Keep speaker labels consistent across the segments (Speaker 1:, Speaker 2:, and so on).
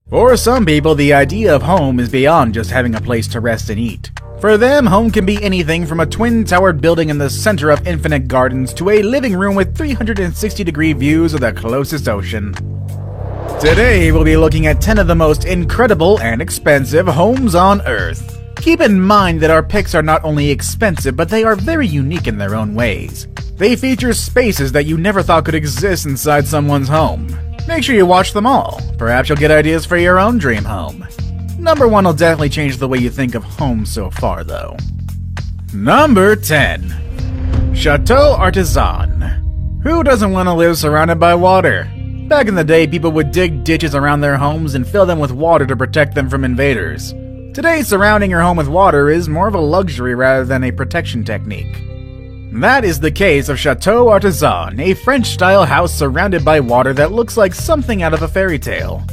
Speaker 1: For some people, the idea of home is beyond just having a place to rest and eat. For them, home can be anything from a twin-towered building in the center of infinite gardens to a living room with 360-degree views of the closest ocean. Today, we'll be looking at 10 of the most incredible and expensive homes on Earth. Keep in mind that our picks are not only expensive, but they are very unique in their own ways. They feature spaces that you never thought could exist inside someone's home. Make sure you watch them all. Perhaps you'll get ideas for your own dream home. Number 1 will definitely change the way you think of home so far, though. Number 10. Chateau Artisan. Who doesn't want to live surrounded by water? Back in the day, people would dig ditches around their homes and fill them with water to protect them from invaders. Today, surrounding your home with water is more of a luxury rather than a protection technique. That is the case of Chateau Artisan, a French-style house surrounded by water that looks like something out of a fairy tale.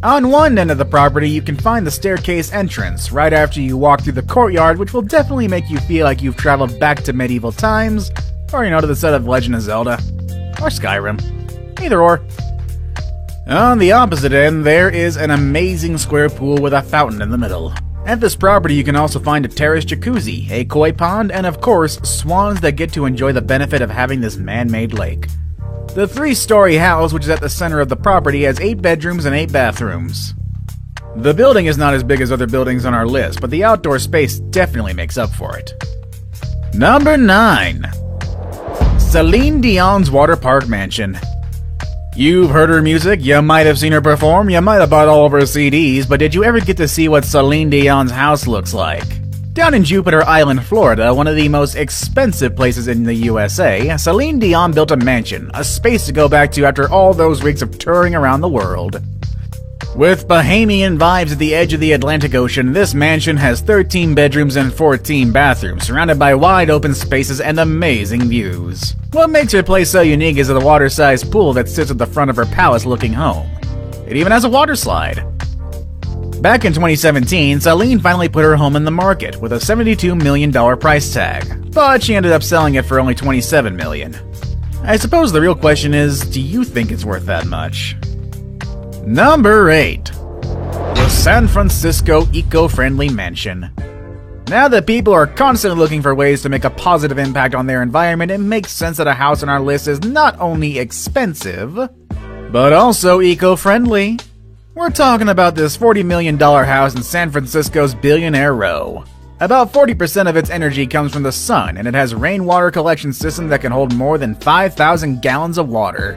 Speaker 1: On one end of the property, you can find the staircase entrance right after you walk through the courtyard, which will definitely make you feel like you've traveled back to medieval times, or to the set of Legend of Zelda, or Skyrim. Either or. On the opposite end, there is an amazing square pool with a fountain in the middle. At this property, you can also find a terraced jacuzzi, a koi pond, and of course, swans that get to enjoy the benefit of having this man-made lake. The 3-story house, which is at the center of the property, has 8 bedrooms and 8 bathrooms. The building is not as big as other buildings on our list, but the outdoor space definitely makes up for it. Number 9. Celine Dion's Water Park Mansion. You've heard her music, you might have seen her perform, you might have bought all of her CDs, but did you ever get to see what Celine Dion's house looks like? Down in Jupiter Island, Florida, one of the most expensive places in the USA, Celine Dion built a mansion, a space to go back to after all those weeks of touring around the world. With Bahamian vibes at the edge of the Atlantic Ocean, this mansion has 13 bedrooms and 14 bathrooms, surrounded by wide open spaces and amazing views. What makes her place so unique is the water-sized pool that sits at the front of her palace-looking home. It even has a water slide. Back in 2017, Celine finally put her home in the market with a $72 million price tag, but she ended up selling it for only $27 million. I suppose the real question is, do you think it's worth that much? Number 8. The San Francisco Eco-Friendly Mansion. Now that people are constantly looking for ways to make a positive impact on their environment, it makes sense that a house on our list is not only expensive, but also eco-friendly. We're talking about this $40 million house in San Francisco's Billionaire Row. About 40% of its energy comes from the sun, and it has a rainwater collection system that can hold more than 5,000 gallons of water.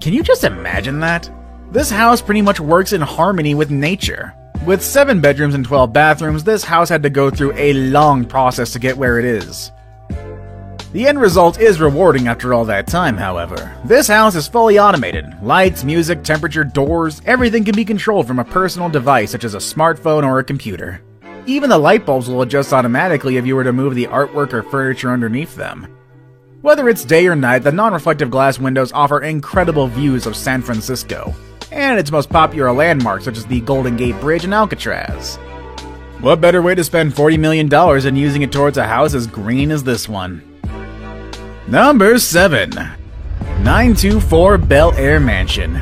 Speaker 1: Can you just imagine that? This house pretty much works in harmony with nature. With 7 bedrooms and 12 bathrooms, this house had to go through a long process to get where it is. The end result is rewarding after all that time, however. This house is fully automated. Lights, music, temperature, doors, everything can be controlled from a personal device such as a smartphone or a computer. Even the light bulbs will adjust automatically if you were to move the artwork or furniture underneath them. Whether it's day or night, the non-reflective glass windows offer incredible views of San Francisco, and its most popular landmarks such as the Golden Gate Bridge and Alcatraz. What better way to spend $40 million than using it towards a house as green as this one? Number 7. 924 Bel Air Mansion.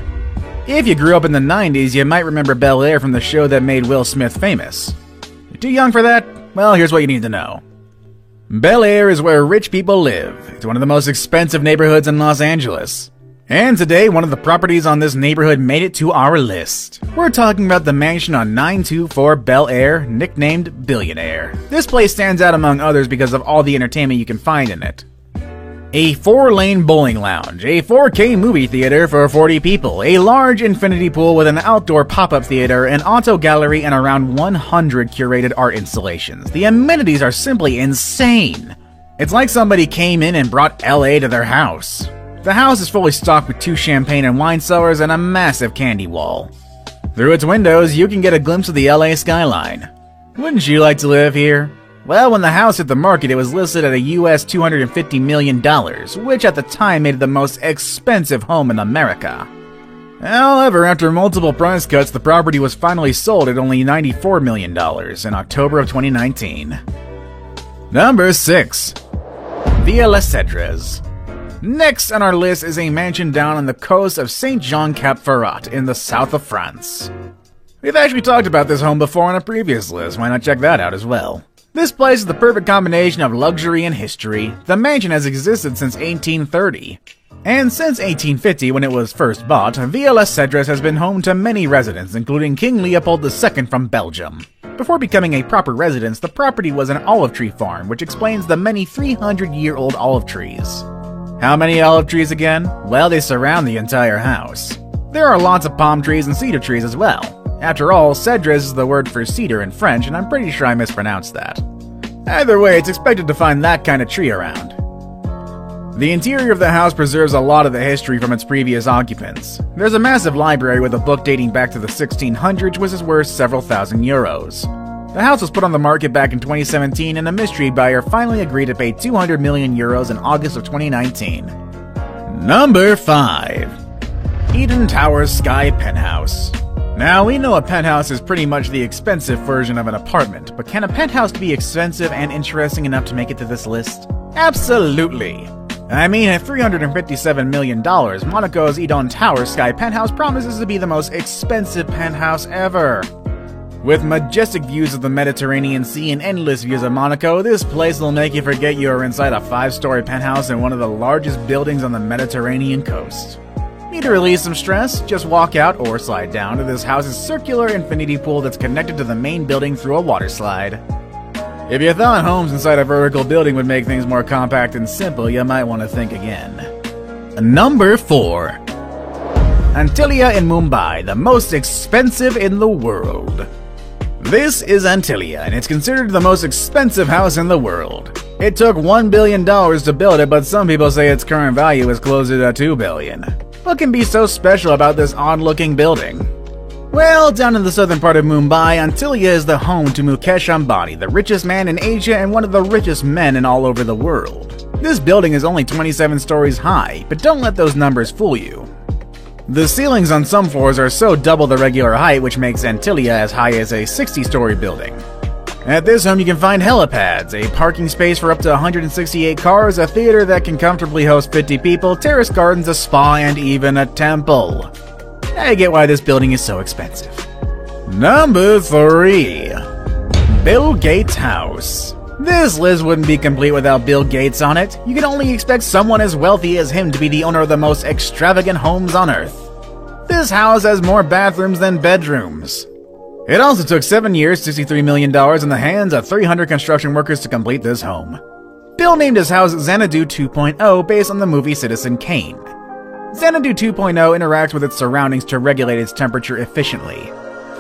Speaker 1: If you grew up in the 90s, you might remember Bel Air from the show that made Will Smith famous. You're too young for that? Well, here's what you need to know. Bel Air is where rich people live. It's one of the most expensive neighborhoods in Los Angeles. And today, one of the properties on this neighborhood made it to our list. We're talking about the mansion on 924 Bel Air, nicknamed Billionaire. This place stands out among others because of all the entertainment you can find in it. A 4-lane bowling lounge, a 4K movie theater for 40 people, a large infinity pool with an outdoor pop-up theater, an auto gallery, and around 100 curated art installations. The amenities are simply insane. It's like somebody came in and brought LA to their house. The house is fully stocked with 2 champagne and wine cellars and a massive candy wall. Through its windows, you can get a glimpse of the LA skyline. Wouldn't you like to live here? Well, when the house hit the market, it was listed at a US $250 million, which at the time made it the most expensive home in America. However, after multiple price cuts, the property was finally sold at only $94 million in October of 2019. Number 6. Villa Les Cedres. Next on our list is a mansion down on the coast of Saint-Jean-Cap-Ferrat in the south of France. We've actually talked about this home before on a previous list, why not check that out as well? This place is the perfect combination of luxury and history. The mansion has existed since 1830. And since 1850, when it was first bought, Villa Les Cedres has been home to many residents, including King Leopold II from Belgium. Before becoming a proper residence, the property was an olive tree farm, which explains the many 300-year-old olive trees. How many olive trees again? Well, they surround the entire house. There are lots of palm trees and cedar trees as well. After all, Cedres is the word for cedar in French, and I'm pretty sure I mispronounced that. Either way, it's expected to find that kind of tree around. The interior of the house preserves a lot of the history from its previous occupants. There's a massive library with a book dating back to the 1600s, which is worth several thousand euros. The house was put on the market back in 2017, and a mystery buyer finally agreed to pay 200 million euros in August of 2019. Number 5. Eden Towers Sky Penthouse. Now, we know a penthouse is pretty much the expensive version of an apartment, but can a penthouse be expensive and interesting enough to make it to this list? Absolutely! I mean, at $357 million, Monaco's Eden Towers Sky Penthouse promises to be the most expensive penthouse ever. With majestic views of the Mediterranean Sea and endless views of Monaco, this place will make you forget you are inside a 5-story penthouse in one of the largest buildings on the Mediterranean coast. Need to release some stress? Just walk out or slide down to this house's circular infinity pool that's connected to the main building through a water slide. If you thought homes inside a vertical building would make things more compact and simple, you might want to think again. Number 4. Antilia in Mumbai, the most expensive in the world. This is Antilia, and it's considered the most expensive house in the world. It took $1 billion to build it, but some people say its current value is closer to $2 billion. What can be so special about this odd-looking building? Well, down in the southern part of Mumbai, Antilia is the home to Mukesh Ambani, the richest man in Asia and one of the richest men in all over the world. This building is only 27 stories high, but don't let those numbers fool you. The ceilings on some floors are so double the regular height, which makes Antilia as high as a 60-story building. At this home you can find helipads, a parking space for up to 168 cars, a theater that can comfortably host 50 people, terrace gardens, a spa, and even a temple. I get why this building is so expensive. Number 3. Bill Gates' house. This list wouldn't be complete without Bill Gates on it. You can only expect someone as wealthy as him to be the owner of the most extravagant homes on Earth. This house has more bathrooms than bedrooms. It also took 7 years, $63 million in the hands of 300 construction workers to complete this home. Bill named his house Xanadu 2.0 based on the movie Citizen Kane. Xanadu 2.0 interacts with its surroundings to regulate its temperature efficiently.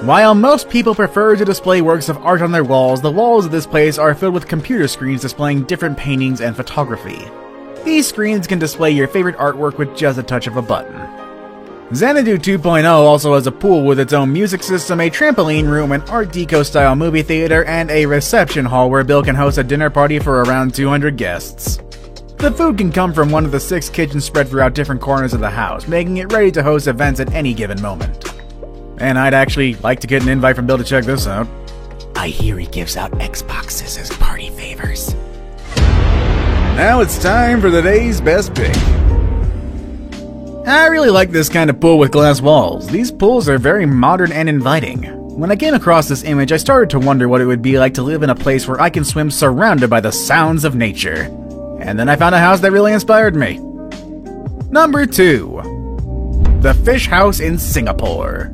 Speaker 1: While most people prefer to display works of art on their walls, the walls of this place are filled with computer screens displaying different paintings and photography. These screens can display your favorite artwork with just a touch of a button. Xanadu 2.0 also has a pool with its own music system, a trampoline room, an Art Deco-style movie theater, and a reception hall where Bill can host a dinner party for around 200 guests. The food can come from one of the 6 kitchens spread throughout different corners of the house, making it ready to host events at any given moment. And I'd actually like to get an invite from Bill to check this out. I hear he gives out Xboxes as party favors. Now it's time for the day's best pick. I really like this kind of pool with glass walls. These pools are very modern and inviting. When I came across this image, I started to wonder what it would be like to live in a place where I can swim surrounded by the sounds of nature. And then I found a house that really inspired me. Number 2. The Fish House in Singapore.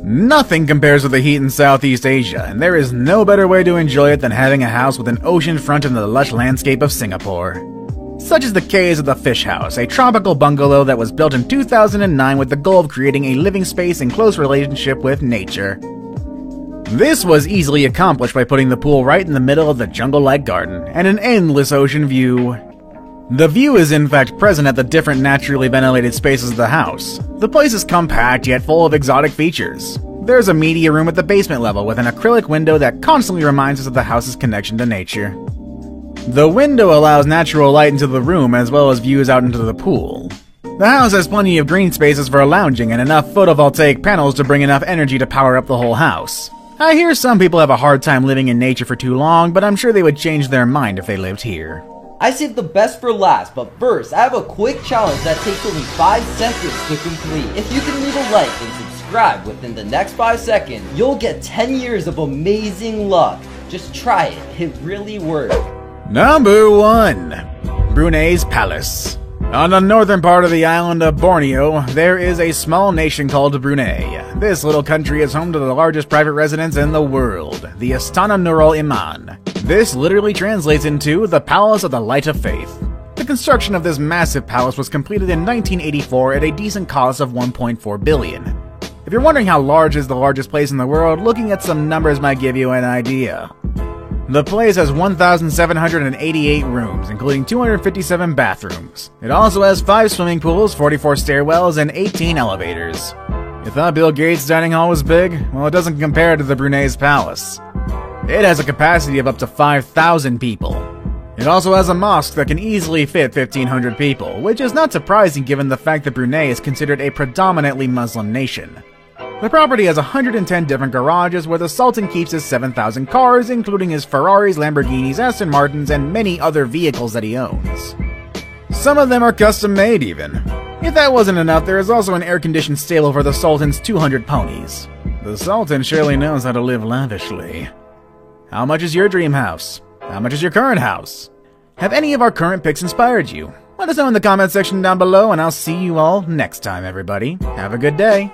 Speaker 1: Nothing compares with the heat in Southeast Asia, and there is no better way to enjoy it than having a house with an ocean front in the lush landscape of Singapore. Such is the case of the Fish House, a tropical bungalow that was built in 2009 with the goal of creating a living space in close relationship with nature. This was easily accomplished by putting the pool right in the middle of the jungle-like garden, and an endless ocean view. The view is in fact present at the different naturally ventilated spaces of the house. The place is compact yet full of exotic features. There's a media room at the basement level with an acrylic window that constantly reminds us of the house's connection to nature. The window allows natural light into the room as well as views out into the pool. The house has plenty of green spaces for lounging and enough photovoltaic panels to bring enough energy to power up the whole house. I hear some people have a hard time living in nature for too long, but I'm sure they would change their mind if they lived here.
Speaker 2: I saved the best for last, but first, I have a quick challenge that takes only 5 seconds to complete. If you can leave a like and subscribe subscribe within the next 5 seconds, you'll get 10 years of amazing luck. Just try it, it really works.
Speaker 1: Number 1. Brunei's Palace. On the northern part of the island of Borneo, there is a small nation called Brunei. This little country is home to the largest private residence in the world, the Istana Nurul Iman. This literally translates into the Palace of the Light of Faith. The construction of this massive palace was completed in 1984 at a decent cost of $1.4 billion. If you're wondering how large is the largest place in the world, looking at some numbers might give you an idea. The place has 1,788 rooms, including 257 bathrooms. It also has 5 swimming pools, 44 stairwells, and 18 elevators. You thought Bill Gates' dining hall was big? Well, it doesn't compare to the Brunei's palace. It has a capacity of up to 5,000 people. It also has a mosque that can easily fit 1,500 people, which is not surprising given the fact that Brunei is considered a predominantly Muslim nation. The property has 110 different garages where the Sultan keeps his 7,000 cars, including his Ferraris, Lamborghinis, Aston Martins, and many other vehicles that he owns. Some of them are custom made even. If that wasn't enough, there is also an air-conditioned stable for the Sultan's 200 ponies. The Sultan surely knows how to live lavishly. How much is your dream house? How much is your current house? Have any of our current picks inspired you? Let us know in the comment section down below, and I'll see you all next time, everybody. Have a good day.